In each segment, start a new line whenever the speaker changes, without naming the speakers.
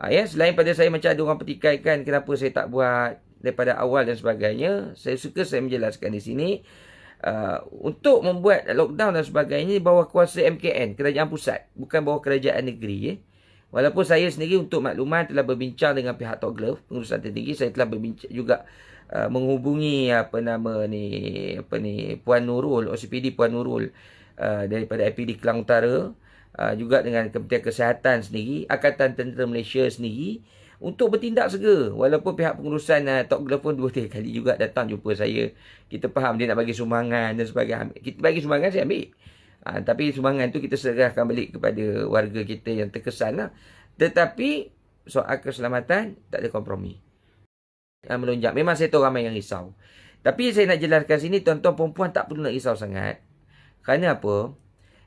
Ya, selain pada saya macam ada orang pertikaikan kenapa saya tak buat daripada awal dan sebagainya, saya suka saya menjelaskan di sini. Untuk membuat lockdown dan sebagainya di bawah kuasa MKN, Kerajaan Pusat, bukan bawah Kerajaan Negeri. Walaupun saya sendiri untuk makluman telah berbincang dengan pihak Tok Glove, pengurusan tertinggi, saya telah berbincang juga menghubungi Puan Nurul, OCPD Puan Nurul daripada IPD Kelang Utara, juga dengan Kementerian Kesihatan sendiri, Angkatan Tentera Malaysia sendiri, untuk bertindak segera. Walaupun pihak pengurusan Tok Glove pun 2-3 kali juga datang jumpa saya. Kita faham dia nak bagi sumbangan dan sebagainya. Kita bagi sumbangan, saya ambil. Tapi sumbangan tu kita serahkan balik kepada warga kita yang terkesan lah. Tetapi soal keselamatan tak ada kompromi. Melonjak. Memang saya tahu ramai yang risau. Tapi saya nak jelaskan sini, tuan-tuan perempuan tak perlu nak risau sangat. Kerana apa?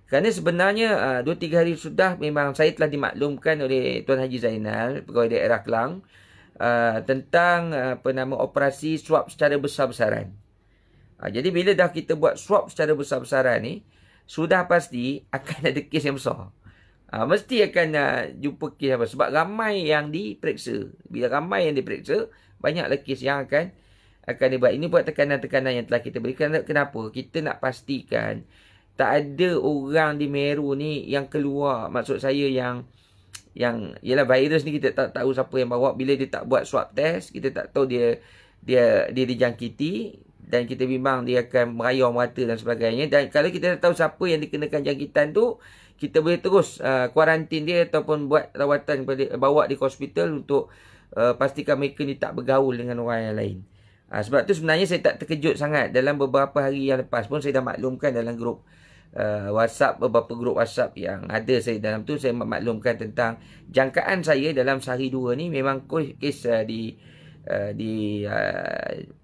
Kerana sebenarnya 2-3 hari sudah memang saya telah dimaklumkan oleh Tuan Haji Zainal, Pegawai Daerah Kelang, tentang operasi swab secara besar-besaran. Jadi bila dah kita buat swab secara besar-besaran ni, sudah pasti akan ada kes yang besar. Mesti akan jumpa kes apa. Sebab ramai yang diperiksa. Bila ramai yang diperiksa, banyaklah kes yang akan dibuat. Ini buat tekanan-tekanan yang telah kita berikan. Kenapa? Kita nak pastikan tak ada orang di Meru ni yang keluar. Maksud saya yang ialah virus ni kita tak tahu siapa yang bawa. Bila dia tak buat swab test, kita tak tahu dia dijangkiti, dan kita bimbang dia akan merayau merata dan sebagainya. Dan kalau kita tahu siapa yang dikenakan jangkitan tu, kita boleh terus kuarantin dia ataupun buat rawatan, bawa di hospital untuk pastikan mereka ni tak bergaul dengan orang yang lain. Sebab tu sebenarnya saya tak terkejut sangat. Dalam beberapa hari yang lepas pun saya dah maklumkan dalam grup WhatsApp, beberapa grup WhatsApp yang ada saya dalam tu, saya maklumkan tentang jangkaan saya dalam sehari dua ni memang kes di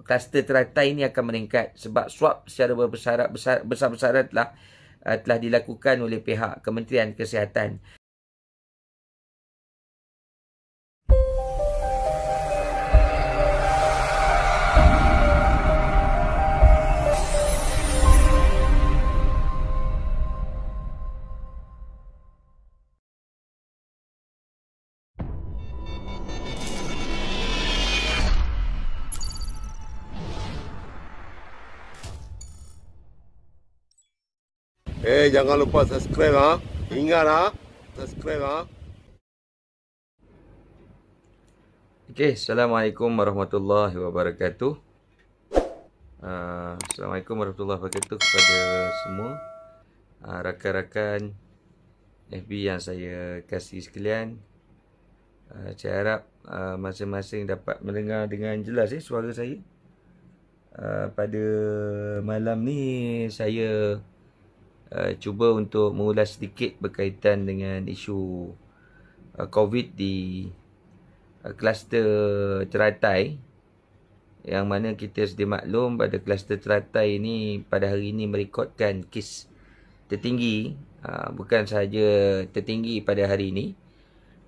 kluster teratai ini akan meningkat sebab swab secara besar-besaran telah dilakukan oleh pihak Kementerian Kesihatan.
Jangan lupa subscribe Ingat subscribe
Okey, Assalamualaikum warahmatullahi wabarakatuh. Assalamualaikum warahmatullahi wabarakatuh kepada semua rakan-rakan FB yang saya kasih sekalian. Saya harap masing-masing dapat mendengar dengan jelas suara saya. Pada malam ni saya cuba untuk mengulas sedikit berkaitan dengan isu COVID di kluster Teratai, yang mana kita sedia maklum pada kluster Teratai ini pada hari ini merekodkan kes tertinggi. Bukan sahaja tertinggi pada hari ini,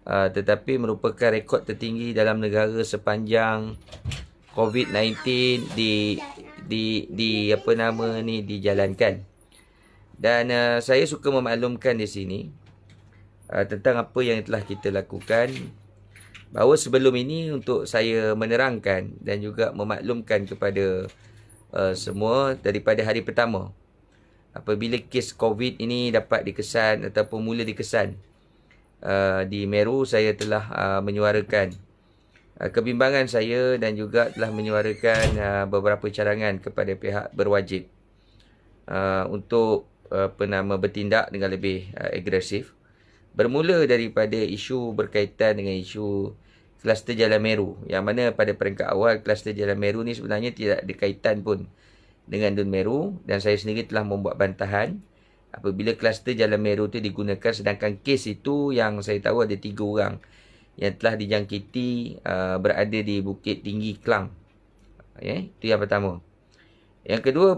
tetapi merupakan rekod tertinggi dalam negara sepanjang COVID-19 dijalankan. Dan saya suka memaklumkan di sini tentang apa yang telah kita lakukan. Bahawa sebelum ini untuk saya menerangkan dan juga memaklumkan kepada semua daripada hari pertama, apabila kes COVID ini dapat dikesan ataupun mula dikesan di Meru, saya telah menyuarakan kebimbangan saya dan juga telah menyuarakan beberapa cadangan kepada pihak berwajib untuk bertindak dengan lebih agresif. Bermula daripada isu berkaitan dengan isu kluster Jalan Meru, yang mana pada peringkat awal kluster Jalan Meru ni sebenarnya tidak ada kaitan pun dengan Dun Meru, dan saya sendiri telah membuat bantahan apabila kluster Jalan Meru tu digunakan, sedangkan kes itu yang saya tahu ada 3 orang yang telah dijangkiti berada di Bukit Tinggi Kelang. Itu yang pertama. Yang kedua,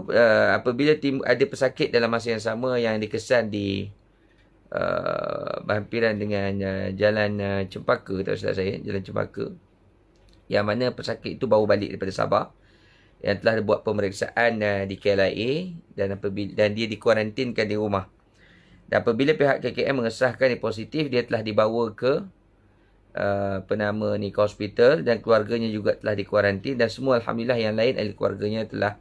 apabila ada pesakit dalam masa yang sama yang dikesan di berhampiran dengan Jalan Cempaka, tak salah saya, Jalan Cempaka, yang mana pesakit itu baru balik daripada Sabah, yang telah buat pemeriksaan di KLIA dan dia dikuarantinkan di rumah. Dan apabila pihak KKM mengesahkan dia positif, dia telah dibawa ke ke hospital, dan keluarganya juga telah dikuarantin, dan semua alhamdulillah yang lain ahli keluarganya telah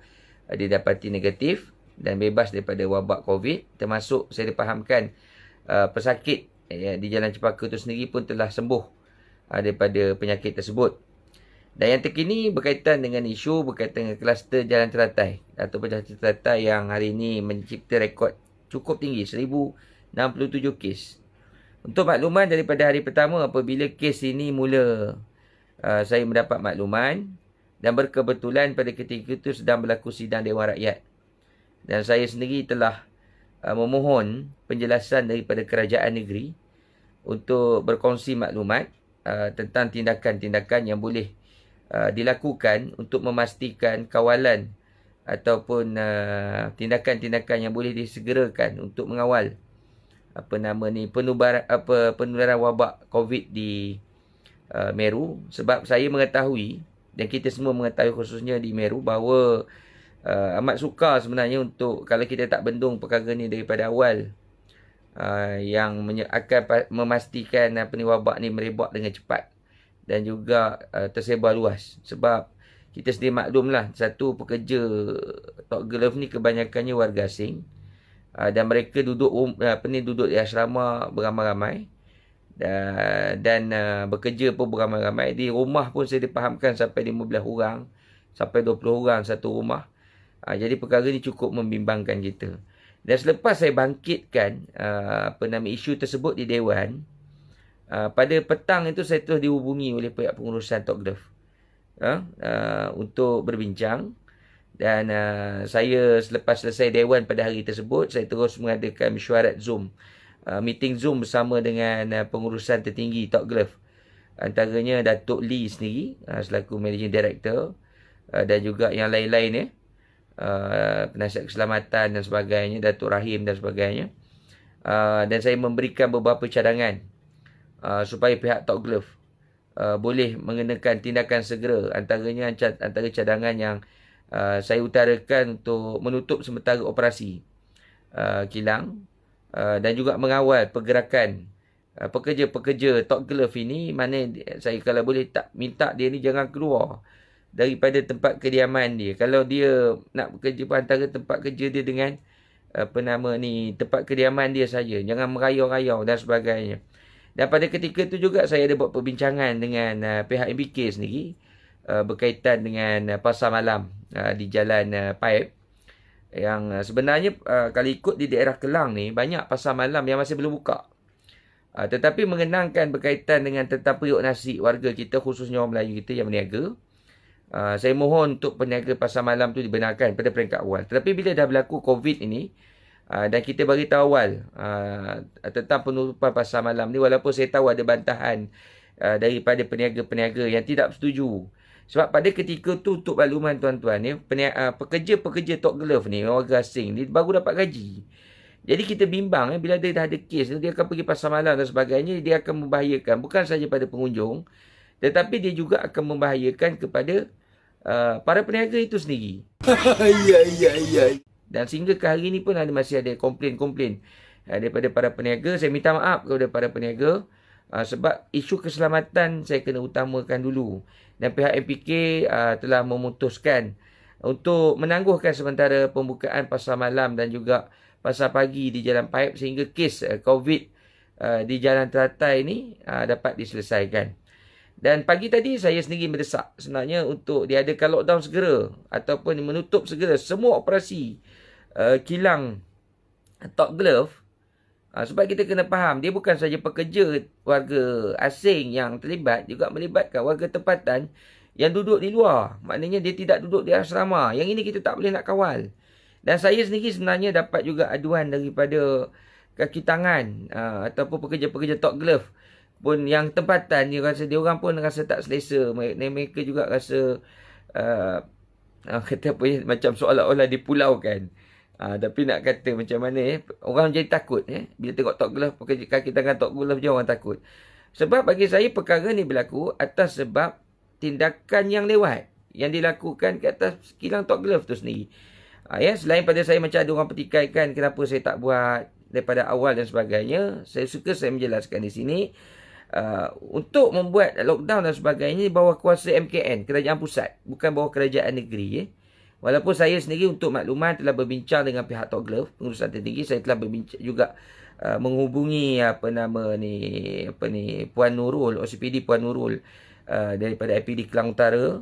didapati negatif dan bebas daripada wabak COVID, termasuk saya dipahamkan pesakit di Jalan Cempaka itu sendiri pun telah sembuh daripada penyakit tersebut. Dan yang terkini berkaitan dengan isu berkaitan dengan kluster jalan teratai ataupun jalan teratai yang hari ini mencipta rekod cukup tinggi, 1067 kes. Untuk makluman daripada hari pertama apabila kes ini mula saya mendapat makluman, dan berkebetulan pada ketika itu sedang berlaku sidang Dewan Rakyat. Dan saya sendiri telah memohon penjelasan daripada kerajaan negeri untuk berkongsi maklumat tentang tindakan-tindakan yang boleh dilakukan untuk memastikan kawalan ataupun tindakan-tindakan yang boleh disegerakan untuk mengawal penularan wabak COVID di Meru. Sebab saya mengetahui dan kita semua mengetahui khususnya di Meru bahawa amat sukar sebenarnya untuk kalau kita tak bendung perkara ni daripada awal, yang akan memastikan wabak ni merebak dengan cepat dan juga tersebar luas. Sebab kita sendiri maklumlah, satu pekerja Tok Glove ni kebanyakannya warga asing, dan mereka duduk di asrama beramai-ramai, dan bekerja pun beramai-ramai. Di rumah pun saya dipahamkan sampai 15 orang sampai 20 orang satu rumah. Jadi perkara ni cukup membimbangkan kita. Dan selepas saya bangkitkan isu tersebut di Dewan, pada petang itu saya terus dihubungi oleh pihak pengurusan Tok Glove untuk berbincang. Dan saya selepas selesai Dewan pada hari tersebut, saya terus mengadakan mesyuarat Zoom, meeting Zoom bersama dengan pengurusan tertinggi Tok Glove. Antaranya Datuk Lee sendiri selaku Managing Director, dan juga yang lain-lain penasihat keselamatan dan sebagainya, Datuk Rahim dan sebagainya. Dan saya memberikan beberapa cadangan supaya pihak Tok Glove boleh mengenakan tindakan segera. Antaranya antara cadangan yang saya utarakan untuk menutup sementara operasi kilang, dan juga mengawal pergerakan pekerja-pekerja Tok Glove ini. Mana saya kalau boleh tak minta dia ni jangan keluar daripada tempat kediaman dia. Kalau dia nak bekerja pun antara tempat kerja dia dengan tempat kediaman dia saja. Jangan merayau-rayau dan sebagainya. Dan pada ketika itu juga saya ada buat perbincangan dengan pihak MBK sendiri berkaitan dengan pasar malam di Jalan Paip, yang sebenarnya kalau ikut di daerah Kelang ni banyak pasar malam yang masih belum buka. Tetapi mengenangkan berkaitan dengan tentang periuk nasi warga kita, khususnya orang Melayu kita yang berniaga, saya mohon untuk peniaga pasar malam tu dibenarkan pada peringkat awal. Tetapi bila dah berlaku COVID ini, dan kita bagi tahu awal tentang penutupan pasar malam ni, walaupun saya tahu ada bantahan daripada peniaga-peniaga yang tidak setuju. Sebab pada ketika tu, untuk makluman tuan-tuan, pekerja-pekerja Tok Glove ni, warga asing ni, baru dapat gaji. Jadi kita bimbang bila dia dah ada kes, dia akan pergi pasar malam dan sebagainya, dia akan membahayakan bukan saja pada pengunjung, tetapi dia juga akan membahayakan kepada para peniaga itu sendiri. Dan sehingga ke hari ini pun masih ada komplain-komplain daripada para peniaga. Saya minta maaf kepada para peniaga, sebab isu keselamatan saya kena utamakan dulu. Dan pihak MPK telah memutuskan untuk menangguhkan sementara pembukaan pasar malam dan juga pasar pagi di Jalan Paip, sehingga kes COVID di Jalan Teratai ini dapat diselesaikan. Dan pagi tadi saya sendiri mendesak sebenarnya untuk diadakan lockdown segera ataupun menutup segera semua operasi kilang Tok Glove. Sebab kita kena faham, dia bukan saja pekerja warga asing yang terlibat, juga melibatkan warga tempatan yang duduk di luar. Maknanya dia tidak duduk di asrama. Yang ini kita tak boleh nak kawal. Dan saya sendiri sebenarnya dapat juga aduan daripada kaki tangan ataupun pekerja-pekerja Tok Glove pun yang tempatan, dia orang pun rasa tak selesa. Mereka juga rasa kata apa macam seolah-olah dipulaukan. Tapi nak kata macam mana orang jadi takut bila tengok Tok Glove, pekerja kaki tangan Tok Glove je orang takut. Sebab bagi saya perkara ni berlaku atas sebab tindakan yang lewat yang dilakukan ke atas kilang Tok Glove tu sendiri. Selain pada saya macam ada orang petikaikan kenapa saya tak buat daripada awal dan sebagainya, saya suka saya menjelaskan di sini. untuk membuat lockdown dan sebagainya bawah kuasa MKN, kerajaan pusat, bukan bawah kerajaan negeri. Walaupun saya sendiri untuk makluman telah berbincang dengan pihak Tok Glove, pengurusan tertinggi, saya telah berbincang juga menghubungi Puan Nurul, OCPD Puan Nurul daripada IPD Kelang Utara,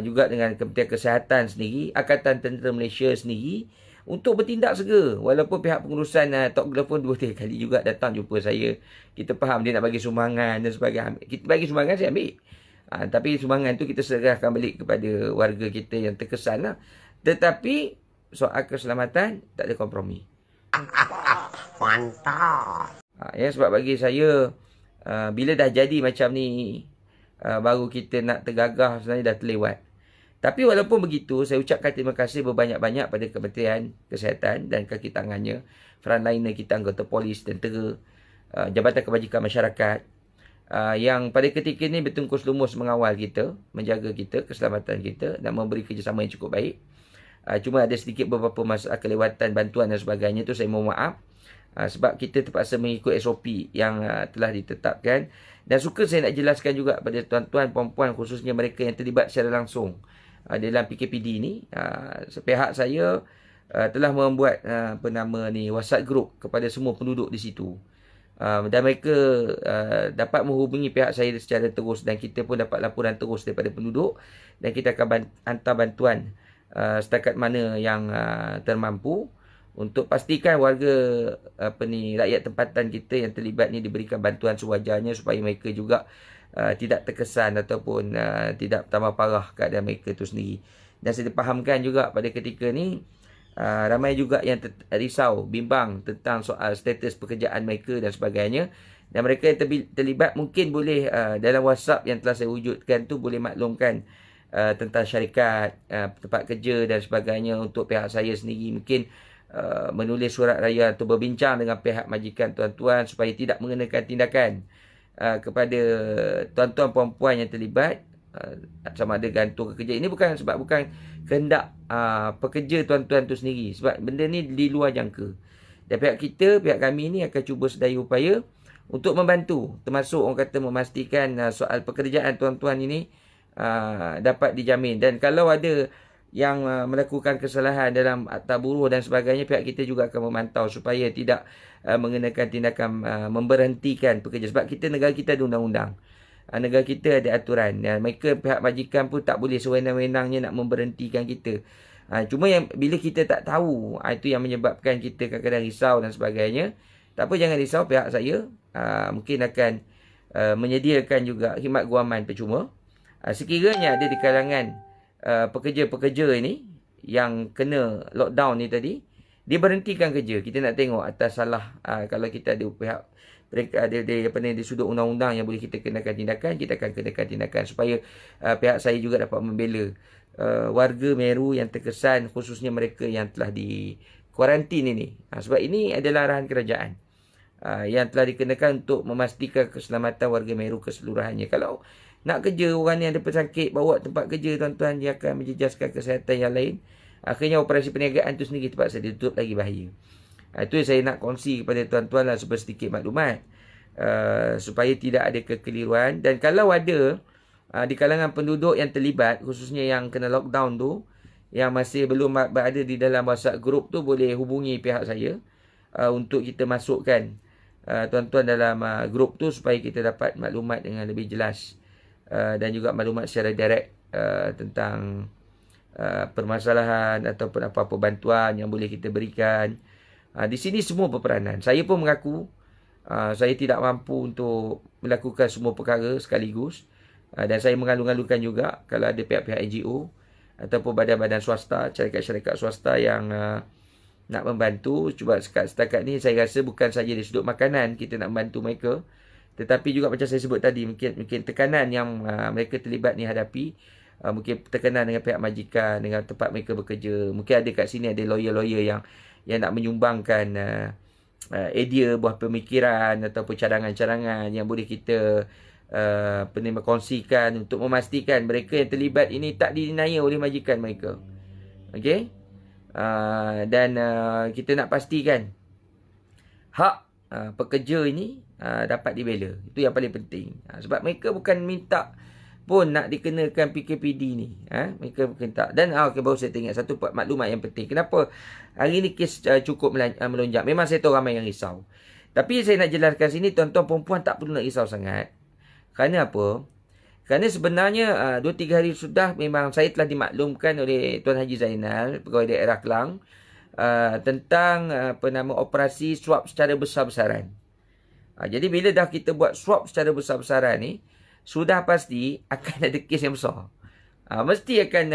juga dengan Kementerian Kesihatan sendiri, Angkatan Tentera Malaysia sendiri, untuk bertindak segera. Walaupun pihak pengurusan Tok Glove pun 2-3 kali juga datang jumpa saya. Kita faham dia nak bagi sumbangan dan sebagainya. Kita bagi sumbangan, saya ambil. Tapi sumbangan tu kita serahkan balik kepada warga kita yang terkesan lah. Tetapi soal keselamatan tak ada kompromi. Mantap. Ya, sebab bagi saya, bila dah jadi macam ni, baru kita nak tergagah, sebenarnya dah terlewat. Tapi walaupun begitu, saya ucapkan terima kasih berbanyak-banyak pada Kementerian Kesihatan dan kaki tangannya, frontliner kita, anggota polis, tentera, Jabatan Kebajikan Masyarakat, yang pada ketika ini bertungkus lumus mengawal kita, menjaga kita, keselamatan kita dan memberi kerjasama yang cukup baik. Cuma ada sedikit beberapa masalah kelewatan, bantuan dan sebagainya, tu saya mohon maaf. Sebab kita terpaksa mengikut SOP yang telah ditetapkan. Dan suka saya nak jelaskan juga pada tuan-tuan, puan-puan, khususnya mereka yang terlibat secara langsung dalam PKPD ni. Pihak saya telah membuat WhatsApp group kepada semua penduduk di situ. Dan mereka dapat menghubungi pihak saya secara terus, dan kita pun dapat laporan terus daripada penduduk, dan kita akan hantar bantuan setakat mana yang termampu untuk pastikan warga rakyat tempatan kita yang terlibat ni diberikan bantuan sewajarnya, supaya mereka juga tidak terkesan ataupun tidak tambah parah keadaan mereka itu sendiri. Dan saya fahamkan juga pada ketika ni ramai juga yang risau, bimbang tentang soal status pekerjaan mereka dan sebagainya. Dan mereka yang terlibat mungkin boleh dalam WhatsApp yang telah saya wujudkan tu boleh maklumkan tentang syarikat, tempat kerja dan sebagainya. Untuk pihak saya sendiri mungkin menulis surat raya atau berbincang dengan pihak majikan tuan-tuan supaya tidak mengenakan tindakan kepada tuan-tuan puan-puan yang terlibat, sama ada gantung ke kerja. Ini bukan kehendak pekerja tuan-tuan tu sendiri, sebab benda ni di luar jangka. Dan pihak kami ni akan cuba sedaya upaya untuk membantu, termasuk orang kata memastikan soal pekerjaan tuan-tuan ini dapat dijamin. Dan kalau ada yang melakukan kesalahan dalam akta buruh dan sebagainya, pihak kita juga akan memantau supaya tidak mengenakan tindakan memberhentikan pekerja. Sebab negara kita ada undang-undang, negara kita ada aturan, dan mereka pihak majikan pun tak boleh sewenang-wenangnya nak memberhentikan kita. Cuma yang bila kita tak tahu, itu yang menyebabkan kita kadang-kadang risau dan sebagainya. Tak apa, jangan risau. Pihak saya mungkin akan menyediakan juga khidmat guaman percuma sekiranya ada di kalangan pekerja-pekerja ini yang kena lockdown ni tadi, dia berhentikan kerja. Kita nak tengok atas salah. Kalau kita ada pihak mereka ada di sudut undang-undang yang boleh kita kenakan tindakan, kita akan kenakan tindakan supaya pihak saya juga dapat membela warga Meru yang terkesan, khususnya mereka yang telah di kuarantin ini. Sebab ini adalah arahan kerajaan yang telah dikenakan untuk memastikan keselamatan warga Meru keseluruhannya. Kalau nak kerja, orang yang ada pesakit, bawa tempat kerja tuan-tuan, dia akan menjejaskan kesihatan yang lain. Akhirnya operasi perniagaan tu sendiri terpaksa ditutup, lagi bahaya. Itu yang saya nak kongsi kepada tuan-tuan lah, sedikit maklumat supaya tidak ada kekeliruan. Dan kalau ada di kalangan penduduk yang terlibat, khususnya yang kena lockdown tu, yang masih belum berada di dalam WhatsApp group tu, boleh hubungi pihak saya untuk kita masukkan tuan-tuan dalam group tu supaya kita dapat maklumat dengan lebih jelas. Dan juga maklumat secara direct tentang permasalahan ataupun apa-apa bantuan yang boleh kita berikan. Di sini semua berperanan. Saya pun mengaku saya tidak mampu untuk melakukan semua perkara sekaligus. Dan saya mengalu-alukan juga kalau ada pihak-pihak NGO ataupun badan-badan swasta, syarikat-syarikat swasta yang nak membantu. Cuba setakat ni saya rasa bukan saja di sudut makanan kita nak membantu mereka, tetapi juga macam saya sebut tadi, mungkin tekanan yang mereka terlibat ni hadapi. Mungkin tekanan dengan pihak majikan, dengan tempat mereka bekerja. Mungkin ada kat sini ada lawyer-lawyer yang nak menyumbangkan idea, buah pemikiran ataupun cadangan-cadangan yang boleh kita kongsikan untuk memastikan mereka yang terlibat ini tak diniaya oleh majikan mereka. Okey? Dan kita nak pastikan hak pekerja ini dapat dibela. Itu yang paling penting. Sebab mereka bukan minta pun nak dikenakan PKPD ni. Mereka bukan tak. Dan okay, baru saya teringat satu maklumat yang penting. Kenapa hari ni kes cukup melonjak? Memang saya tahu ramai yang risau. Tapi saya nak jelaskan sini, tuan-tuan perempuan tak perlu nak risau sangat. Kerana apa? Kerana sebenarnya 2-3 hari sudah memang saya telah dimaklumkan oleh Tuan Haji Zainal, Pegawai Daerah Kelang, tentang operasi swab secara besar-besaran. Jadi bila dah kita buat swab secara besar-besaran ni, sudah pasti akan ada kes yang besar. Mesti akan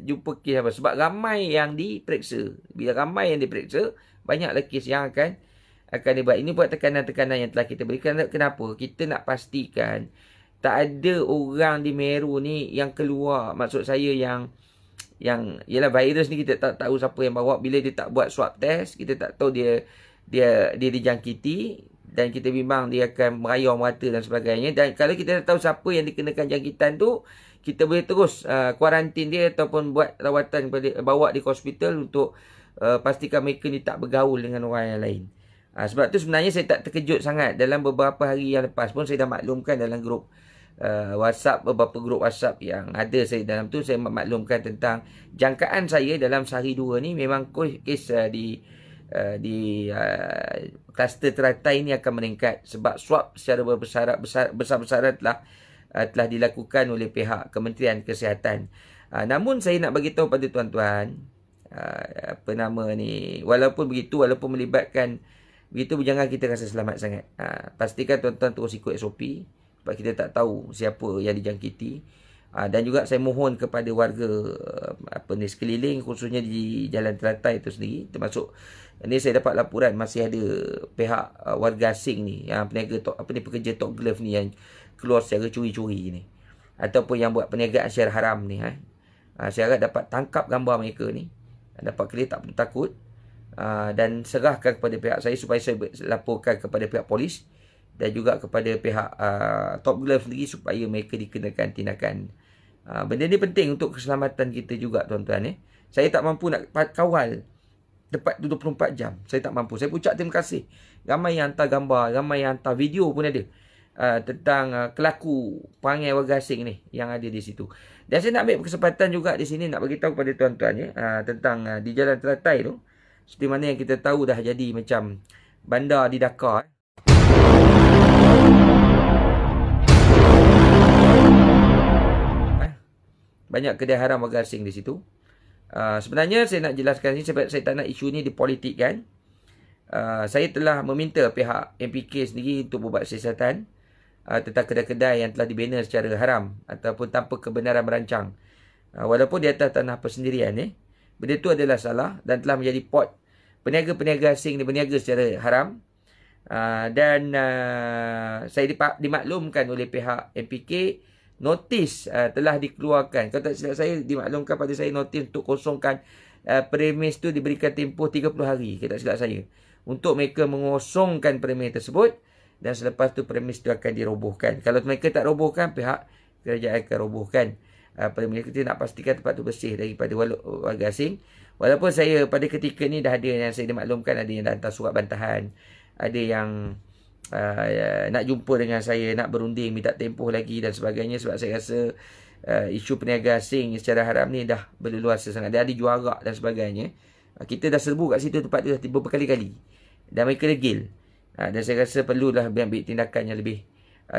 jumpa kes apa. Sebab ramai yang diperiksa. Bila ramai yang diperiksa, banyaklah kes yang akan dibuat. Ini buat tekanan-tekanan yang telah kita berikan. Kenapa? Kita nak pastikan tak ada orang di Meru ni yang keluar. Maksud saya yang ialah virus ni kita tak tahu siapa yang bawa. Bila dia tak buat swab test, kita tak tahu dia dijangkiti. Dan kita bimbang dia akan merayau merata dan sebagainya. Dan kalau kita tahu siapa yang dikenakan jangkitan tu, kita boleh terus kuarantin dia ataupun buat rawatan, bawa di hospital untuk pastikan mereka ni tak bergaul dengan orang yang lain. Sebab tu sebenarnya saya tak terkejut sangat. Dalam beberapa hari yang lepas pun saya dah maklumkan dalam grup WhatsApp, beberapa grup WhatsApp yang ada saya dalam tu, saya maklumkan tentang jangkaan saya dalam sehari dua ni memang kes di kluster teratai ini akan meningkat sebab swab secara besar-besaran telah dilakukan oleh pihak Kementerian Kesihatan. Namun saya nak bagi tahu pada tuan-tuan, walaupun melibatkan begitu, jangan kita rasa selamat sangat. Pastikan tuan-tuan terus ikut SOP sebab kita tak tahu siapa yang dijangkiti. Dan juga saya mohon kepada warga sekeliling, khususnya di Jalan Teratai itu sendiri, termasuk ini saya dapat laporan masih ada pihak warga asing ni, yang pekerja Top Glove ni yang keluar secara curi-curi ni, ataupun yang buat perniagaan secara haram ni. Saya harap dapat tangkap gambar mereka ni, dapat clear, tak perlu takut, dan serahkan kepada pihak saya supaya saya laporkan kepada pihak polis dan juga kepada pihak Top Glove sendiri supaya mereka dikenakan tindakan. Benda ni penting untuk keselamatan kita juga, tuan-tuan. Saya tak mampu nak kawal tepat 24 jam. Saya tak mampu. Saya ucap terima kasih. Ramai yang hantar gambar, ramai yang hantar video pun ada tentang kelaku perangai warga asing ni yang ada di situ. Dan saya nak ambil kesempatan juga di sini nak bagi tahu kepada tuan-tuan tentang di Jalan Teratai tu, seperti mana yang kita tahu dah jadi macam bandar di Dakar. Banyak kedai haram warga asing di situ. Sebenarnya saya nak jelaskan ini sebab saya tak nak isu ni dipolitikkan. Saya telah meminta pihak MPK sendiri untuk berbuat siasatan tentang kedai-kedai yang telah dibina secara haram ataupun tanpa kebenaran merancang. Walaupun di atas tanah persendirian, benda itu adalah salah dan telah menjadi pot peniaga-peniaga asing ni berniaga secara haram. Dan saya dimaklumkan oleh pihak MPK, notis telah dikeluarkan. Kalau tak silap saya, dimaklumkan pada saya notis untuk kosongkan premis tu diberikan tempoh 30 hari. Kalau tak silap saya, untuk mereka mengosongkan premis tersebut, dan selepas tu premis tu akan dirobohkan. Kalau mereka tak robohkan, pihak kerajaan akan robohkan premis. Kita nak pastikan tempat tu bersih daripada warga asing. Walaupun saya pada ketika ni dah ada yang saya dimaklumkan, ada yang dah hantar surat bantahan, ada yang nak jumpa dengan saya, nak berunding, minta tempoh lagi dan sebagainya. Sebab saya rasa isu peniaga asing secara haram ni dah berleluasa sangat. Dia ada juara dan sebagainya. Kita dah serbu kat situ, tempat tu dah tiba berkali-kali dan mereka degil. Dan saya rasa perlulah ambil tindakan yang lebih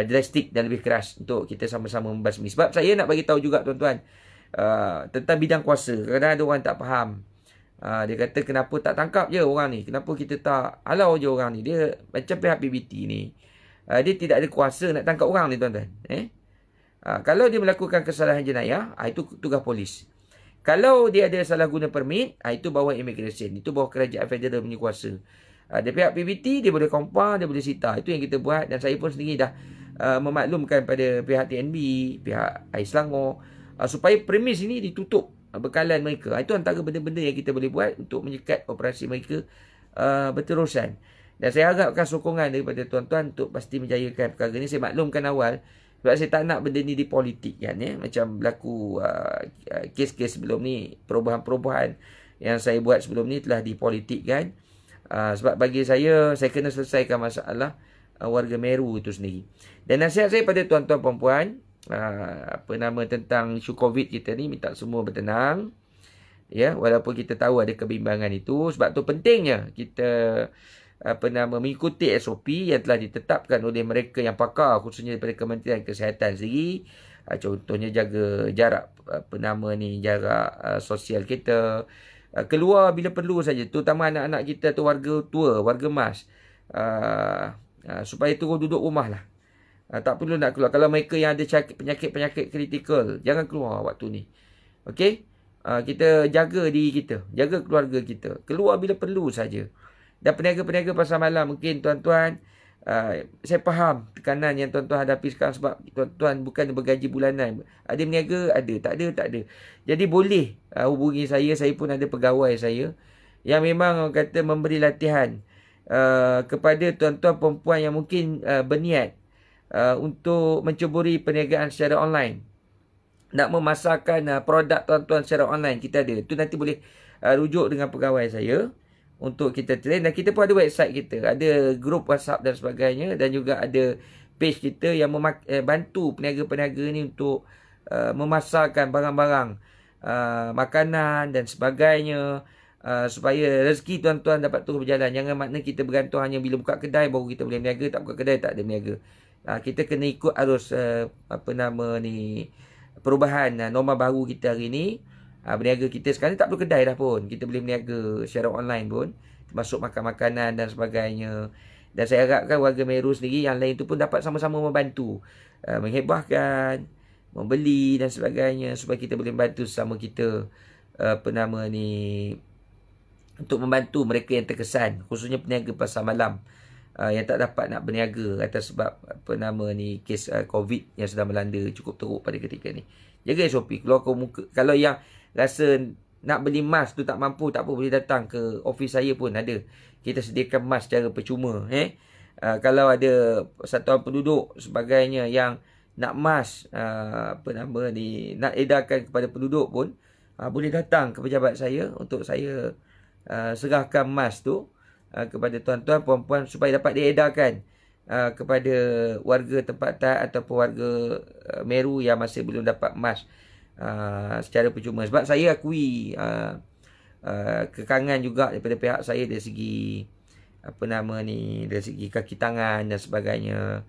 drastik dan lebih keras untuk kita sama-sama membasmi. Sebab saya nak bagi tahu juga tuan-tuan tentang bidang kuasa. Kadang-kadang ada orang tak faham. Dia kata kenapa tak tangkap je orang ni, kenapa kita tak halau je orang ni. Dia macam pihak PBT ni, dia tidak ada kuasa nak tangkap orang ni, tuan-tuan. Kalau dia melakukan kesalahan jenayah, itu tugas polis. Kalau dia ada salah guna permit, itu bawah immigration, itu bawah kerajaan federal punya kuasa. Dia pihak PBT, dia boleh kompa, dia boleh sita. Itu yang kita buat. Dan saya pun sendiri dah memaklumkan pada pihak TNB, pihak Ais Selangor, supaya premis ini ditutup bekalan mereka. Itu antara benda-benda yang kita boleh buat untuk menyekat operasi mereka berterusan. Dan saya harapkan sokongan daripada tuan-tuan untuk pasti menjayakan perkara ini. Saya maklumkan awal sebab saya tak nak benda ni dipolitikkan, macam berlaku kes-kes sebelum ni, perubahan-perubahan yang saya buat sebelum ni telah dipolitikkan. Sebab bagi saya kena selesaikan masalah warga Meru itu sendiri. Dan nasihat saya pada tuan-tuan perempuan, tentang isu COVID kita ni, minta semua bertenang. Ya, walaupun kita tahu ada kebimbangan itu, sebab tu pentingnya kita mengikuti SOP yang telah ditetapkan oleh mereka yang pakar, khususnya daripada Kementerian Kesihatan sendiri. Contohnya jaga jarak jarak sosial kita, keluar bila perlu saja, terutama anak-anak kita tu, warga tua, warga emas, supaya terus duduk rumah lah. Tak perlu nak keluar. Kalau mereka yang ada penyakit-penyakit kritikal, jangan keluar waktu ni. Okey? Kita jaga diri kita, jaga keluarga kita, keluar bila perlu saja. Dan peniaga-peniaga pasar malam, mungkin tuan-tuan, saya faham tekanan yang tuan-tuan hadapi sekarang sebab tuan-tuan bukan bergaji bulanan. Ada peniaga? Ada. Tak ada? Tak ada. Jadi boleh hubungi saya. Saya pun ada pegawai saya yang memang kata memberi latihan kepada tuan-tuan perempuan yang mungkin berniat untuk menceburi perniagaan secara online. Nak memasarkan produk tuan-tuan secara online, kita ada. Itu nanti boleh rujuk dengan pegawai saya untuk kita train. Dan kita pun ada website kita, ada grup WhatsApp dan sebagainya, dan juga ada page kita yang bantu peniaga-peniaga ni untuk memasarkan barang-barang makanan dan sebagainya, supaya rezeki tuan-tuan dapat terus berjalan. Jangan makna kita bergantung hanya bila buka kedai baru kita boleh berniaga, tak buka kedai tak ada berniaga. Kita kena ikut arus perubahan norma baru kita hari ni. Berniaga kita sekarang ni tak perlu kedai dah pun, kita boleh berniaga secara online pun, termasuk makan makanan dan sebagainya. Dan saya harapkan warga Meru sendiri yang lain tu pun dapat sama-sama membantu, menghebahkan, membeli dan sebagainya, supaya kita boleh bantu sesama kita untuk membantu mereka yang terkesan, khususnya peniaga pasar malam yang tak dapat nak berniaga atas sebab kes COVID yang sedang melanda cukup teruk pada ketika ni. Jaga SOP, keluar ke muka. Kalau yang rasa nak beli mask tu tak mampu, tak apa, boleh datang ke office saya pun ada. Kita sediakan mask secara percuma. Kalau ada satuan penduduk sebagainya yang nak mask nak edarkan kepada penduduk pun, boleh datang ke pejabat saya untuk saya serahkan mask tu kepada tuan-tuan perempuan supaya dapat diedarkan kepada warga tempatan ataupun warga Meru yang masih belum dapat mask secara percuma. Sebab saya akui kekangan juga daripada pihak saya dari segi dari segi kaki tangan dan sebagainya.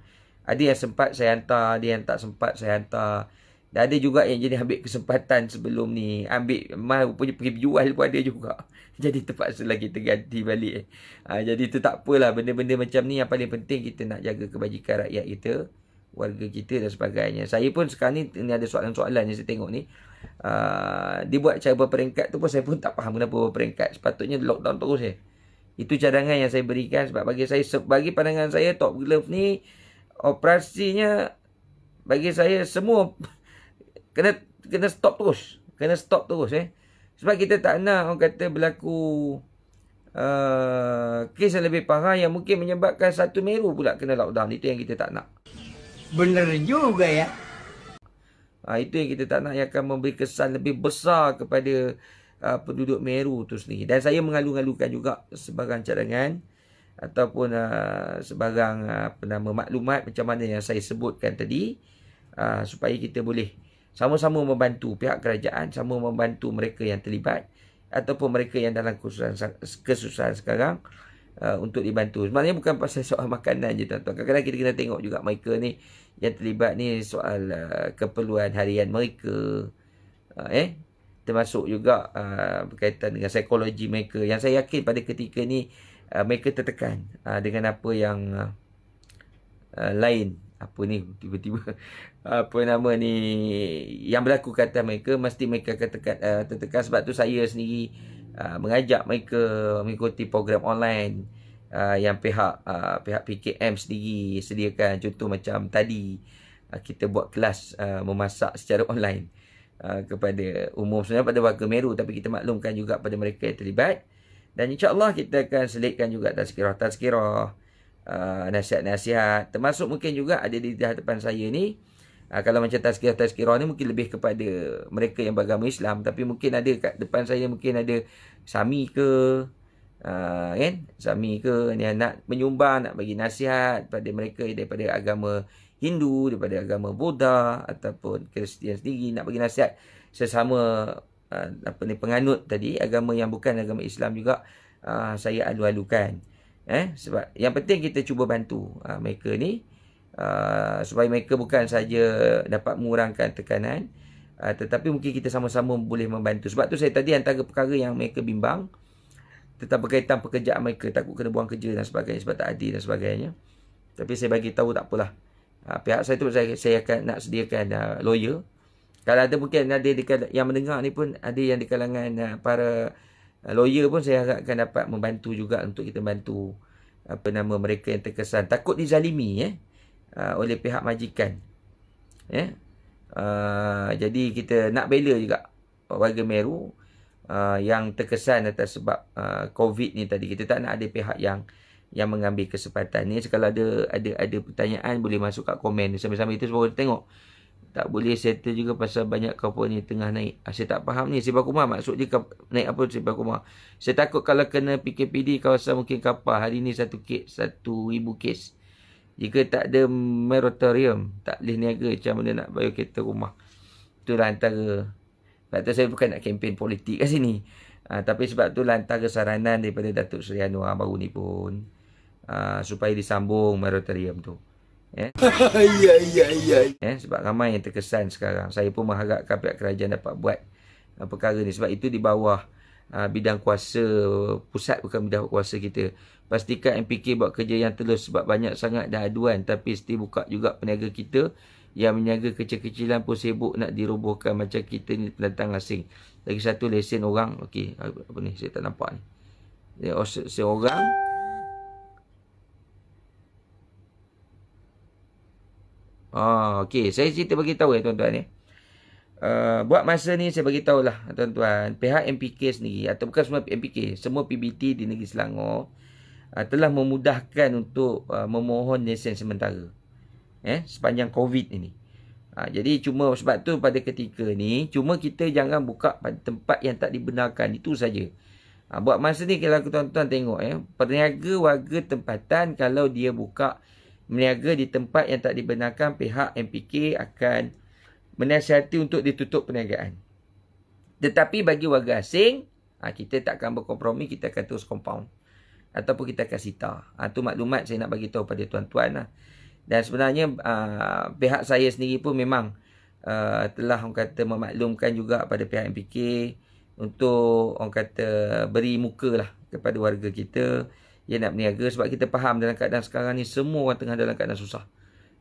Ada yang sempat saya hantar, ada yang tak sempat saya hantar. Dan ada juga yang jadi ambil kesempatan sebelum ni, ambil rupanya pergi jual pun ada juga. Jadi terpaksa lagi kita ganti balik. Jadi itu tak apalah, benda-benda macam ni yang paling penting kita nak jaga kebajikan rakyat kita, warga kita dan sebagainya. Saya pun sekarang ni ada soalan-soalan yang saya tengok ni. Dia buat cara berperingkat tu pun saya pun tak faham kenapa berperingkat. Sepatutnya lockdown terus . Itu cadangan yang saya berikan sebab bagi saya, bagi pandangan saya, Top Glove ni operasinya bagi saya semua kena stop terus. Kena stop terus . Sebab kita tak nak orang kata berlaku kes yang lebih parah yang mungkin menyebabkan satu Meru pula kena lockdown. Itu yang kita tak nak.
Benar juga ya.
Itu yang kita tak nak, yang akan memberi kesan lebih besar kepada penduduk Meru tu sendiri. Dan saya mengalu-alukan juga sebarang cadangan ataupun sebarang maklumat macam mana yang saya sebutkan tadi, supaya kita boleh sama-sama membantu pihak kerajaan, sama membantu mereka yang terlibat ataupun mereka yang dalam kesusahan sekarang untuk dibantu. Sebenarnya bukan pasal soal makanan je tuan-tuan. Kadang-kadang kita kena tengok juga mereka ni yang terlibat ni soal keperluan harian mereka. Termasuk juga berkaitan dengan psikologi mereka, yang saya yakin pada ketika ni mereka tertekan dengan apa yang lain. Apa ni tiba-tiba yang berlaku kata mereka, mesti mereka akan tertekan. Sebab tu saya sendiri mengajak mereka mengikuti program online yang pihak PKM sendiri sediakan. Contoh macam tadi kita buat kelas memasak secara online kepada umum, sebenarnya pada warga Meru, tapi kita maklumkan juga pada mereka yang terlibat. Dan insya-Allah kita akan selitkan juga tazkirah, nasihat-nasihat, termasuk mungkin juga ada di hadapan saya ni. Kalau macam tazkirah ni mungkin lebih kepada mereka yang beragama Islam, tapi mungkin ada kat depan saya mungkin ada Sami ke, Kan? Suami ke ni nak menyumbang, nak bagi nasihat pada mereka daripada agama Hindu, daripada agama Buddha ataupun Kristian sendiri, nak bagi nasihat sesama penganut tadi, agama yang bukan agama Islam juga, saya alu-alukan. Sebab yang penting kita cuba bantu mereka ni supaya mereka bukan saja dapat mengurangkan tekanan, tetapi mungkin kita sama-sama boleh membantu. Sebab tu saya tadi antara perkara yang mereka bimbang tentang berkaitan pekerjaan mereka, takut kena buang kerja dan sebagainya sebab tak adil dan sebagainya. Tapi saya bagi tahu tak apalah. Pihak saya tu saya akan nak sediakan lawyer. Kalau ada mungkin ada yang mendengar ni pun ada yang di kalangan para lawyer pun, saya harapkan dapat membantu juga untuk kita bantu mereka yang terkesan takut dizalimi oleh pihak majikan. Jadi kita nak bela juga warga Meru yang terkesan atas sebab COVID ni tadi. Kita tak nak ada pihak yang mengambil kesempatan ni. Kalau ada pertanyaan boleh masuk kat komen. Sambil-sambil itu sebab tengok tak boleh settle juga pasal banyak kapal ni tengah naik. Saya tak faham ni Sibah Kumar maksud dia naik apa Sibah Kumar. Saya takut kalau kena PKPD kawasan mungkin kapal hari ni 1,000 kes. Jika tak ada moratorium, tak boleh niaga, macam mana nak bayar kereta rumah. Itulah antara. Sebab tu saya bukan nak kempen politik kat sini. Tapi sebab tu antara saranan daripada Datuk Seri Anwar baru ni pun. Supaya disambung moratorium tu. Sebab ramai yang terkesan sekarang. Saya pun mengharapkan pihak kerajaan dapat buat perkara ni. Sebab itu di bawah bidang kuasa pusat, bukan bidang kuasa kita. Pastikan MPK buat kerja yang telus sebab banyak sangat dah aduan. Tapi mesti buka juga peniaga kita yang meniaga kecil-kecilan pun sibuk nak dirobohkan macam kita ni pendatang asing. Lagi satu lesen orang. Okey, apa ni? Saya tak nampak ni. Seorang. Okey, saya cerita bagi tahu tuan-tuan ni. Buat masa ni saya bagi tahulah tuan-tuan, pihak MPK sendiri atau bukan semua MPK, semua PBT di negeri Selangor telah memudahkan untuk memohon lesen sementara. Sepanjang COVID ini. Jadi cuma sebab tu pada ketika ni cuma kita jangan buka pada tempat yang tak dibenarkan, itu saja. Buat masa ni kalau tuan-tuan tengok peniaga warga tempatan kalau dia buka meniaga di tempat yang tak dibenarkan, pihak MPK akan menasihati untuk ditutup perniagaan. Tetapi bagi warga asing, kita tak akan berkompromi, kita akan terus compound ataupun kita akan sita. Itu maklumat saya nak bagi tahu pada tuan-tuan lah. Dan sebenarnya pihak saya sendiri pun memang telah orang kata memaklumkan juga pada pihak MPK untuk orang kata beri muka lah kepada warga kita yang nak berniaga. Sebab kita faham dalam keadaan sekarang ni semua orang tengah dalam keadaan susah.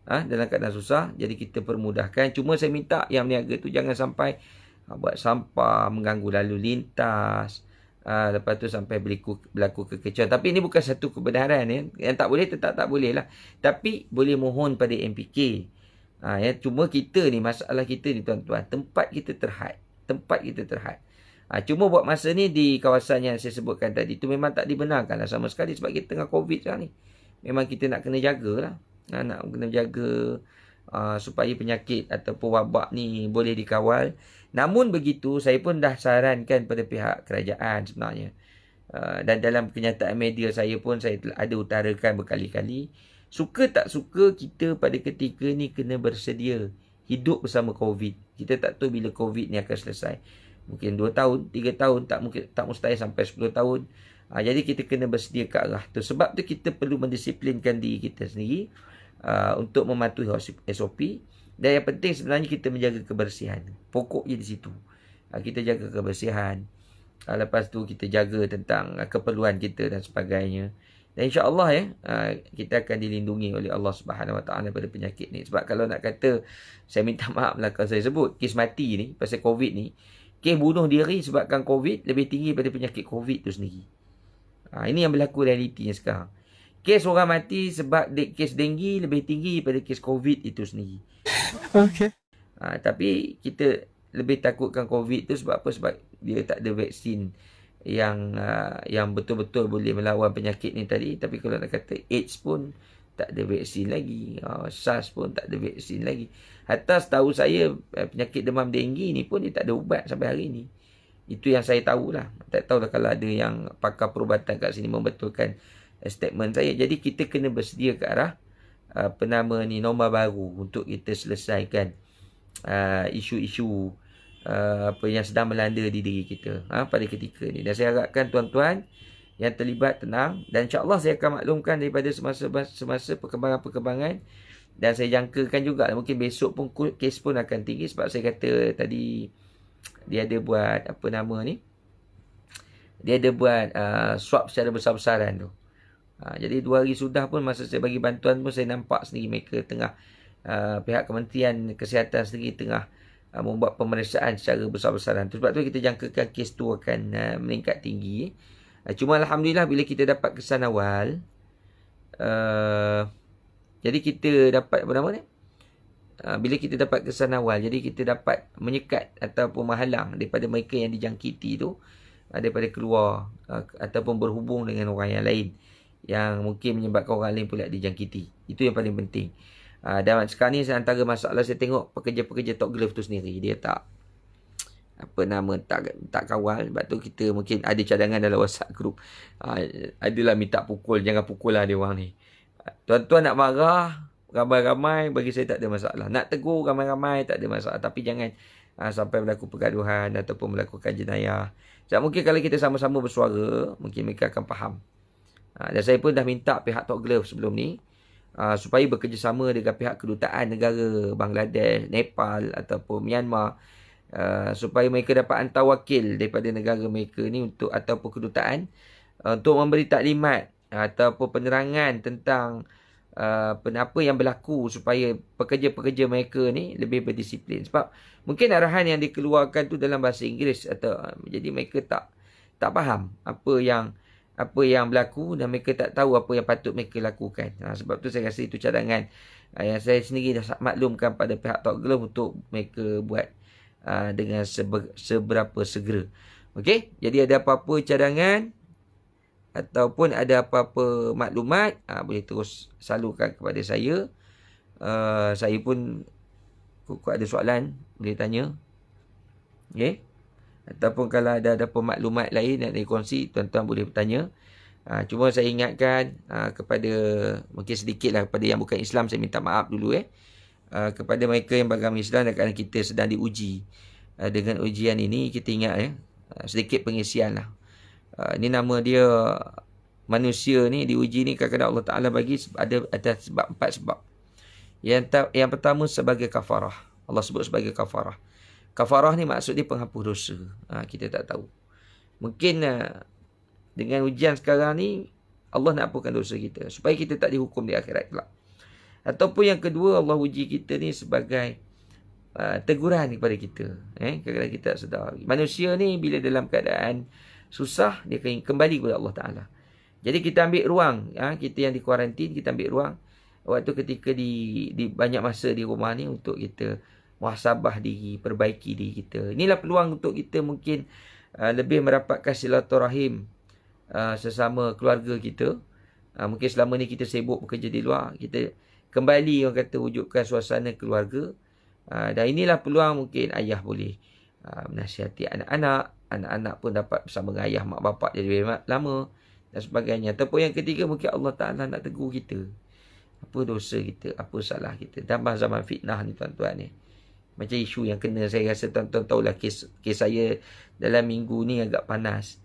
Dalam keadaan susah, jadi kita permudahkan. Cuma saya minta yang berniaga tu jangan sampai buat sampah, mengganggu lalu lintas. Lepas tu sampai berlaku kekecauan. Tapi ini bukan satu kebenaran. Yang tak boleh tetap tak boleh lah. Tapi boleh mohon pada MPK. Cuma kita ni, masalah kita ni tuan-tuan, tempat kita terhad. Cuma buat masa ni di kawasan yang saya sebutkan tadi tu memang tak dibenarkan lah sama sekali sebab kita tengah COVID sekarang ni. Memang kita nak kena jagalah. Nak kena jaga supaya penyakit ataupun wabak ni boleh dikawal. Namun begitu, saya pun dah sarankan pada pihak kerajaan sebenarnya. Dan dalam kenyataan media saya pun saya telah ada utarakan berkali-kali. Suka tak suka kita pada ketika ni kena bersedia hidup bersama COVID. Kita tak tahu bila COVID ni akan selesai. Mungkin 2 tahun, 3 tahun, tak mustahil sampai 10 tahun. Jadi kita kena bersedia ke arah tu. Sebab tu kita perlu mendisiplinkan diri kita sendiri untuk mematuhi SOP. Dan yang penting sebenarnya kita menjaga kebersihan. Pokoknya di situ. Kita jaga kebersihan. Lepas tu kita jaga tentang keperluan kita dan sebagainya. Dan insya-Allah kita akan dilindungi oleh Allah Subhanahu Wa Taala daripada penyakit ni. Sebab kalau nak kata, saya minta maaf lah kalau saya sebut kes mati ni pasal COVID ni, kes bunuh diri sebabkan COVID lebih tinggi daripada penyakit COVID tu sendiri. Ini yang berlaku realitinya sekarang. Kes orang mati sebab kes denggi lebih tinggi daripada kes COVID itu sendiri.
Okay.
Tapi kita lebih takutkan COVID tu sebab apa? Sebab dia tak ada vaksin yang betul-betul boleh melawan penyakit ni tadi. Tapi kalau nak kata AIDS pun tak ada vaksin lagi. SARS pun tak ada vaksin lagi. Hatta setahu saya penyakit demam denggi ni pun dia tak ada ubat sampai hari ni. Itu yang saya tahulah. Tak tahulah kalau ada yang pakar perubatan kat sini membetulkan statement saya. Jadi kita kena bersedia ke arah norma baru untuk kita selesaikan isu-isu yang sedang melanda di diri kita pada ketika ni. Dan saya harapkan tuan-tuan yang terlibat tenang, dan insya-Allah saya akan maklumkan daripada semasa perkembangan-perkembangan, dan saya jangkakan juga mungkin besok pun kes pun akan tinggi, sebab saya kata tadi dia ada buat dia ada buat swab secara besar-besaran tu. Jadi 2 hari sudah pun masa saya bagi bantuan pun saya nampak sendiri mereka tengah pihak Kementerian Kesihatan sendiri tengah membuat pemeriksaan secara besar-besaran. Sebab tu kita jangkakan kes tu akan meningkat tinggi. Cuma Alhamdulillah bila kita dapat kesan awal, jadi kita dapat bila kita dapat kesan awal, jadi kita dapat menyekat ataupun menghalang daripada mereka yang dijangkiti tu daripada keluar ataupun berhubung dengan orang yang lain yang mungkin menyebabkan orang lain pula dijangkiti. Itu yang paling penting. Dan sekarang ni antara masalah saya tengok pekerja-pekerja Top Glove tu sendiri, dia tak kawal. Sebab tu kita mungkin ada cadangan dalam WhatsApp group. Adalah minta pukul, jangan pukul lah dia orang ni. Tuan-tuan nak marah ramai-ramai, bagi saya tak ada masalah. Nak tegur ramai-ramai tak ada masalah. Tapi jangan sampai berlaku pergaduhan ataupun melakukan jenayah. Sebab mungkin kalau kita sama-sama bersuara, mungkin mereka akan faham. Dan saya pun dah minta pihak Top Glove sebelum ni supaya bekerjasama dengan pihak kedutaan negara Bangladesh, Nepal ataupun Myanmar, supaya mereka dapat hantar wakil daripada negara mereka ni untuk ataupun kedutaan untuk memberi taklimat ataupun penerangan tentang apa yang berlaku supaya pekerja-pekerja mereka ni lebih berdisiplin. Sebab mungkin arahan yang dikeluarkan tu dalam bahasa Inggeris, atau jadi mereka tak faham apa yang berlaku, dan mereka tak tahu apa yang patut mereka lakukan. Sebab tu saya rasa itu cadangan yang saya sendiri dah maklumkan pada pihak Top Glove untuk mereka buat dengan seberapa segera. Okey, jadi ada apa-apa cadangan ataupun ada apa-apa maklumat, boleh terus salurkan kepada saya. Saya pun kalau ada soalan boleh tanya. Okey. Ataupun kalau ada maklumat lain nak dikongsi, tuan-tuan boleh bertanya. Cuma saya ingatkan kepada, mungkin sedikitlah kepada yang bukan Islam, saya minta maaf dulu kepada mereka yang beragama Islam, dan kerana kita sedang diuji dengan ujian ini, kita ingat sedikit pengisian lah. Ini nama dia, manusia ni diuji ni kadang-kadang Allah Ta'ala bagi ada sebab, 4 sebab. Yang pertama sebagai kafarah. Allah sebut sebagai kafarah. Kafarah ni maksud dia penghapus dosa. Kita tak tahu. Mungkin dengan ujian sekarang ni Allah nak hapuskan dosa kita supaya kita tak dihukum di akhirat kelak. Ataupun yang kedua, Allah uji kita ni sebagai teguran kepada kita. Kadang-kadang kita tak sedar. Manusia ni bila dalam keadaan susah, dia akan kembali kepada Allah Ta'ala. Jadi kita ambil ruang, kita yang di kuarantin, kita ambil ruang waktu ketika di banyak masa di rumah ni untuk kita muhasabah diri, perbaiki diri kita. Inilah peluang untuk kita mungkin lebih merapatkan silaturahim sesama keluarga kita. Mungkin selama ni kita sibuk bekerja di luar, kita kembali, orang kata, wujudkan suasana keluarga. Dan inilah peluang mungkin ayah boleh menasihati anak-anak, anak-anak pun dapat bersama dengan ayah, mak bapak jadi lebih lama dan sebagainya. Ataupun yang ketiga, mungkin Allah Ta'ala nak tegur kita. Apa dosa kita, apa salah kita. Tambah zaman fitnah ni tuan-tuan ni. Macam isu yang kena, saya rasa tuan-tuan tahulah kes saya dalam minggu ni agak panas.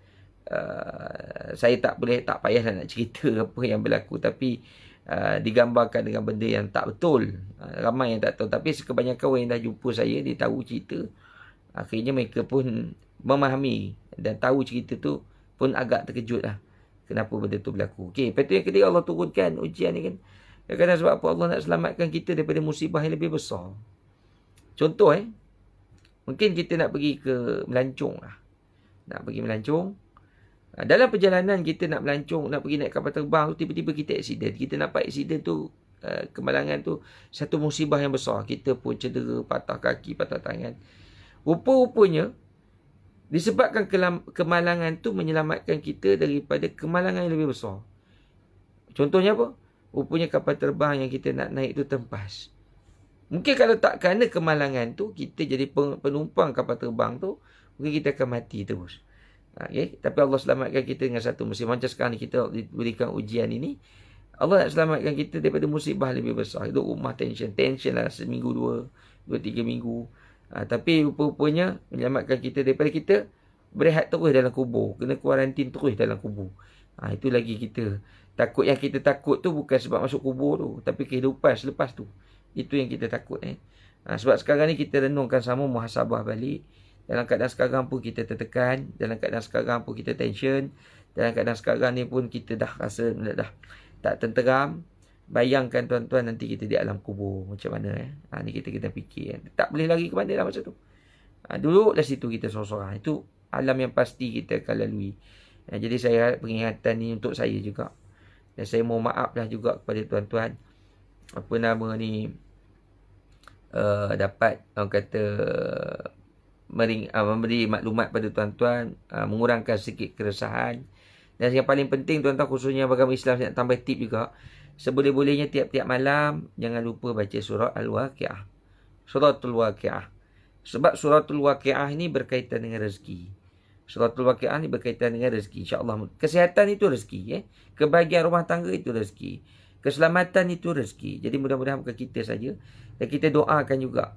Saya tak payah nak cerita apa yang berlaku, tapi digambarkan dengan benda yang tak betul. Ramai yang tak tahu, tapi kebanyakan orang yang dah jumpa saya, dia tahu cerita. Akhirnya mereka pun memahami dan tahu cerita tu, pun agak terkejut lah kenapa benda tu berlaku. Okey, lepas tu yang ketiga, Allah turunkan ujian ni kan. Kadang-kadang sebab apa? Allah nak selamatkan kita daripada musibah yang lebih besar. Contoh mungkin kita nak pergi ke melancong lah. Nak pergi melancong. Dalam perjalanan kita nak melancong, nak pergi naik kapal terbang tu, tiba-tiba kita aksiden. Kita nampak aksiden tu, kemalangan tu satu musibah yang besar. Kita pun cedera, patah kaki, patah tangan. Rupa-rupanya disebabkan kemalangan tu menyelamatkan kita daripada kemalangan yang lebih besar. Contohnya apa? Rupanya kapal terbang yang kita nak naik tu terhempas. Mungkin kalau tak kerana kemalangan tu, kita jadi penumpang kapal terbang tu, mungkin kita akan mati terus. Okay? Tapi Allah selamatkan kita dengan satu musibah. Macam sekarang ni kita diberikan ujian ini, Allah nak selamatkan kita daripada musibah lebih besar. Itu rumah tension lah seminggu, dua, tiga minggu. Tapi rupa-rupanya menyelamatkan kita daripada kita berehat terus dalam kubur. Kena kuarantin terus dalam kubur. Itu lagi kita. Takut yang kita takut tu bukan sebab masuk kubur tu. Tapi kehidupan selepas tu. Itu yang kita takut. Sebab sekarang ni kita renungkan sama muhasabah balik. Dalam keadaan sekarang pun kita tertekan. Dalam keadaan sekarang pun kita tension. Dalam keadaan sekarang ni pun kita dah rasa dah tak tenteram. Bayangkan tuan-tuan nanti kita di alam kubur. Macam mana ni kita kena fikir. Tak boleh lari ke mana dah masa tu. Dulu dari situ kita sorang-sorang. Itu alam yang pasti kita akan lalui. Jadi saya peringatan ni untuk saya juga. Dan saya mohon maaf lah juga kepada tuan-tuan. Apa nama ni. Dapat orang kata memberi maklumat pada tuan-tuan. Mengurangkan sedikit keresahan. Dan yang paling penting tuan-tuan khususnya agama Islam, saya nak tambah tip juga. Seboleh-bolehnya tiap-tiap malam jangan lupa baca surah Al-Waqi'ah. Suratul Waqi'ah. Sebab suratul Waqi'ah ini berkaitan dengan rezeki. Suratul Waqi'ah ini berkaitan dengan rezeki. InsyaAllah. Kesihatan itu rezeki. Kebahagiaan rumah tangga itu rezeki. Keselamatan itu rezeki. Jadi mudah-mudahan bukan kita saja. Dan kita doakan juga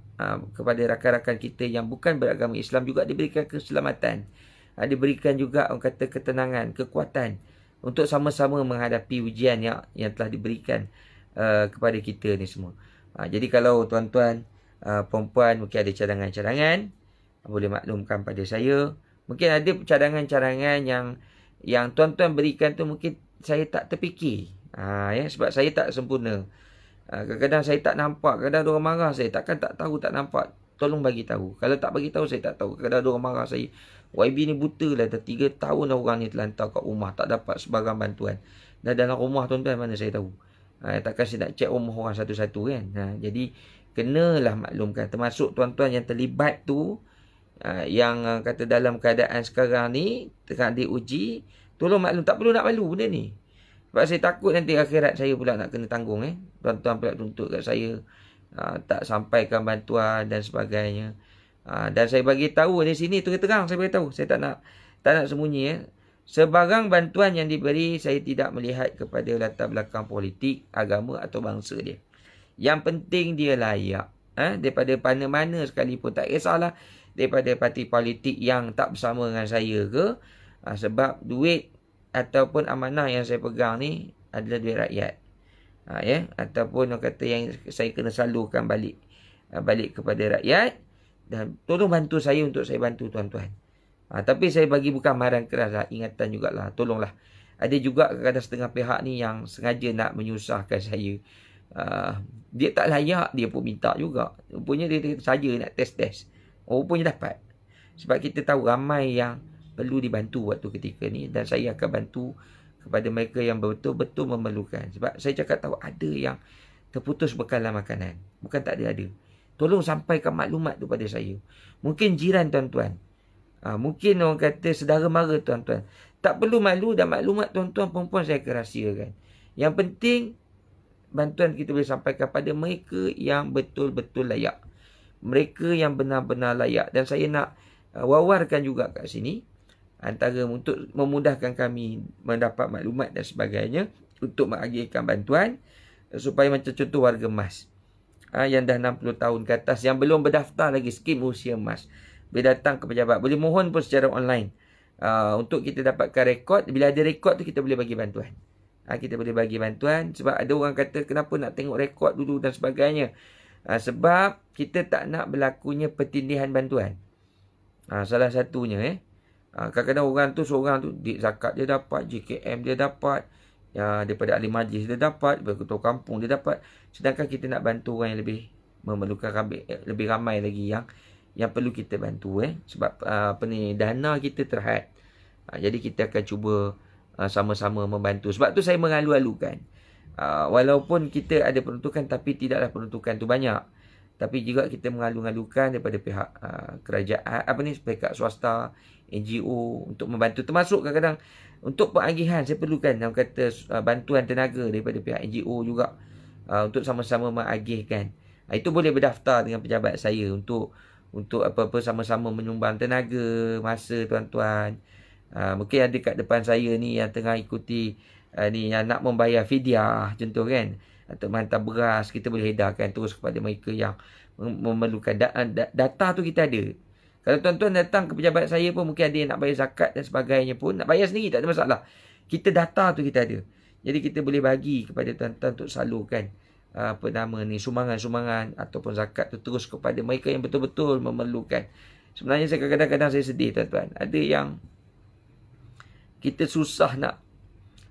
kepada rakan-rakan kita yang bukan beragama Islam juga diberikan keselamatan. Diberikan juga orang kata ketenangan, kekuatan untuk sama-sama menghadapi ujian yang telah diberikan kepada kita ni semua. Jadi kalau tuan-tuan, perempuan mungkin ada cadangan-cadangan, boleh maklumkan pada saya. Mungkin ada cadangan-cadangan yang tuan-tuan berikan tu mungkin saya tak terfikir. Sebab saya tak sempurna. Kadang-kadang saya tak nampak, kadang orang marah saya, takkan tak tahu, tak nampak. Tolong bagi tahu. Kalau tak bagi tahu saya tak tahu. Kadang orang marah saya. YB ni buta lah. Dah 3 tahun dah orang ni terlantar kat rumah. Tak dapat sebarang bantuan. Dan dalam rumah tuan-tuan mana saya tahu. Takkan saya nak cek rumah orang satu-satu kan. Jadi kenalah maklumkan. Termasuk tuan-tuan yang terlibat tu. Yang kata dalam keadaan sekarang ni. Tengah diuji. Tolong maklum. Tak perlu nak malu benda ni. Sebab saya takut nanti akhirat saya pula nak kena tanggung. Tuan-tuan pula tuntut kat saya. Tak sampaikan bantuan dan sebagainya. Dan saya bagi tahu di sini terang-terang saya bagi tahu. Saya tak nak sembunyi. Sebarang bantuan yang diberi saya tidak melihat kepada latar belakang politik, agama atau bangsa dia. Yang penting dia layak. Daripada mana-mana sekalipun, tak kisahlah daripada parti politik yang tak bersama dengan saya ke. Sebab duit ataupun amanah yang saya pegang ni adalah duit rakyat. Ataupun orang kata yang saya kena salurkan balik kepada rakyat. Dan tolong bantu saya untuk saya bantu tuan-tuan. Tapi saya bagi bukan marah keras lah. Ingatan jugalah. Tolonglah. Ada juga kadang-kadang setengah pihak ni yang sengaja nak menyusahkan saya. Dia tak layak, dia pun minta juga. Rupanya dia saja nak test-test. Rupanya dapat. Sebab kita tahu ramai yang perlu dibantu waktu ketika ni. Dan saya akan bantu kepada mereka yang betul-betul memerlukan. Sebab saya cakap tahu ada yang terputus bekalan makanan. Bukan tak ada. Tolong sampaikan maklumat tu pada saya. Mungkin jiran tuan-tuan. Mungkin orang kata saudara mara tuan-tuan. Tak perlu malu dan maklumat tuan-tuan perempuan saya akan rahsiakan. Yang penting bantuan kita boleh sampaikan pada mereka yang betul-betul layak. Mereka yang benar-benar layak. Dan saya nak wawarkan juga kat sini. Antara untuk memudahkan kami mendapat maklumat dan sebagainya. Untuk mengagihkan bantuan. Supaya macam contoh warga emas. Yang dah 60 tahun ke atas. Yang belum berdaftar lagi skim usia emas. Boleh datang ke pejabat. Boleh mohon pun secara online. Untuk kita dapatkan rekod. Bila ada rekod tu kita boleh bagi bantuan. Kita boleh bagi bantuan. Sebab ada orang kata kenapa nak tengok rekod dulu dan sebagainya. Sebab kita tak nak berlakunya pertindihan bantuan. Salah satunya. Kadang-kadang orang tu seorang tu. Zakat dia dapat. JKM dia dapat. Daripada ahli majlis dia dapat, daripada ketua kampung dia dapat. Sedangkan kita nak bantu orang yang lebih memerlukan, lebih ramai lagi yang perlu kita bantu. Sebab dana kita terhad. Jadi kita akan cuba sama-sama membantu. Sebab tu saya mengalu-alukan. Walaupun kita ada peruntukan, tapi tidaklah peruntukan tu banyak. Tapi juga kita mengalu-alukan daripada pihak kerajaan, pihak swasta, NGO untuk membantu. Termasuk kadang-kadang untuk pengagihan saya perlukan orang kata bantuan tenaga daripada pihak NGO juga untuk sama-sama mengagihkan Itu boleh berdaftar dengan pejabat saya untuk apa-apa sama-sama menyumbang tenaga, masa tuan-tuan. Mungkin ada kat depan saya ni yang tengah ikuti ni yang nak membayar fidyah contoh kan, atau menghantar beras, kita boleh edarkan terus kepada mereka yang memerlukan. Data tu kita ada. Kalau tuan-tuan datang ke pejabat saya pun mungkin ada yang nak bayar zakat dan sebagainya pun, nak bayar sendiri tak ada masalah. Kita data tu kita ada. Jadi kita boleh bagi kepada tuan-tuan untuk salurkan sumbangan-sumbangan ataupun zakat tu terus kepada mereka yang betul-betul memerlukan. Sebenarnya saya kadang-kadang saya sedih tuan-tuan. Ada yang kita susah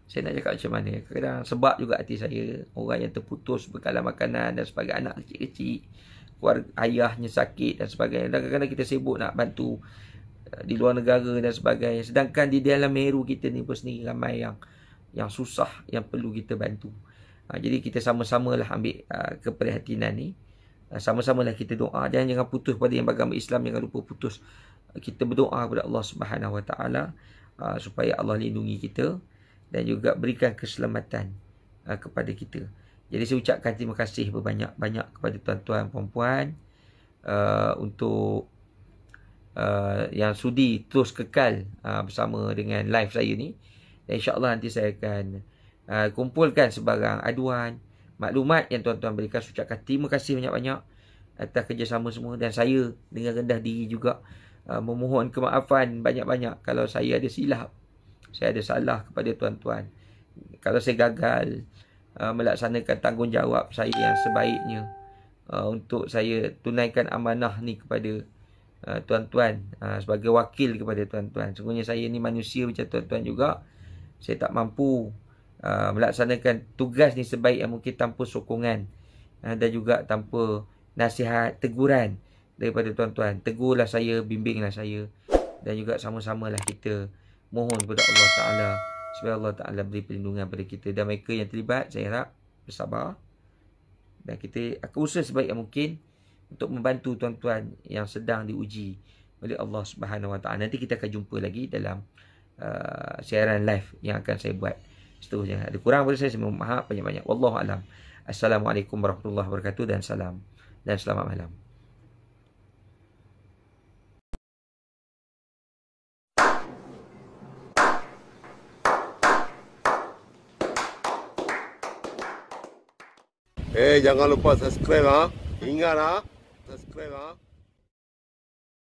saya nak cakap macam mana. Kadang sebab juga hati saya, orang yang terputus bekalan makanan dan sebagainya, anak kecil-kecil, keluarga ayahnya sakit dan sebagainya. Dan kadang-kadang kita sibuk nak bantu di luar negara dan sebagainya. Sedangkan di dalam Meru kita ni pun sendiri ramai yang susah, yang perlu kita bantu. Jadi kita sama-samalah ambil keprihatinan ni. Sama-samalah kita doa. Jangan putus pada yang beragama Islam, jangan lupa putus. Kita berdoa kepada Allah Subhanahu Wa Taala supaya Allah lindungi kita dan juga berikan keselamatan kepada kita. Jadi saya ucapkan terima kasih berbanyak-banyak kepada tuan-tuan puan-puan untuk yang sudi terus kekal bersama dengan live saya ni. Dan insya-Allah nanti saya akan kumpulkan sebarang aduan, maklumat yang tuan-tuan berikan. Saya ucapkan terima kasih banyak-banyak atas kerjasama semua, dan saya dengan rendah diri juga memohon kemaafan banyak-banyak kalau saya ada silap, saya ada salah kepada tuan-tuan. Kalau saya gagal melaksanakan tanggungjawab saya yang sebaiknya untuk saya tunaikan amanah ni kepada tuan-tuan, sebagai wakil kepada tuan-tuan. Sungguhnya saya ni manusia macam tuan-tuan juga. Saya tak mampu melaksanakan tugas ni sebaik yang mungkin tanpa sokongan dan juga tanpa nasihat, teguran daripada tuan-tuan. Tegurlah saya, bimbinglah saya, dan juga sama-samalah kita mohon kepada Allah Ta'ala supaya Allah Ta'ala beri perlindungan pada kita. Dan mereka yang terlibat, saya harap bersabar, dan kita akan usaha sebaik yang mungkin untuk membantu tuan-tuan yang sedang diuji oleh Allah Subhanahu Wa Ta'ala. Nanti kita akan jumpa lagi dalam siaran live yang akan saya buat seterusnya. Ada kurang pada saya mohon maaf banyak-banyak. Wallahu alam. Assalamualaikum warahmatullahi wabarakatuh, dan salam dan selamat malam.
Jangan lupa subscribe Ingat subscribe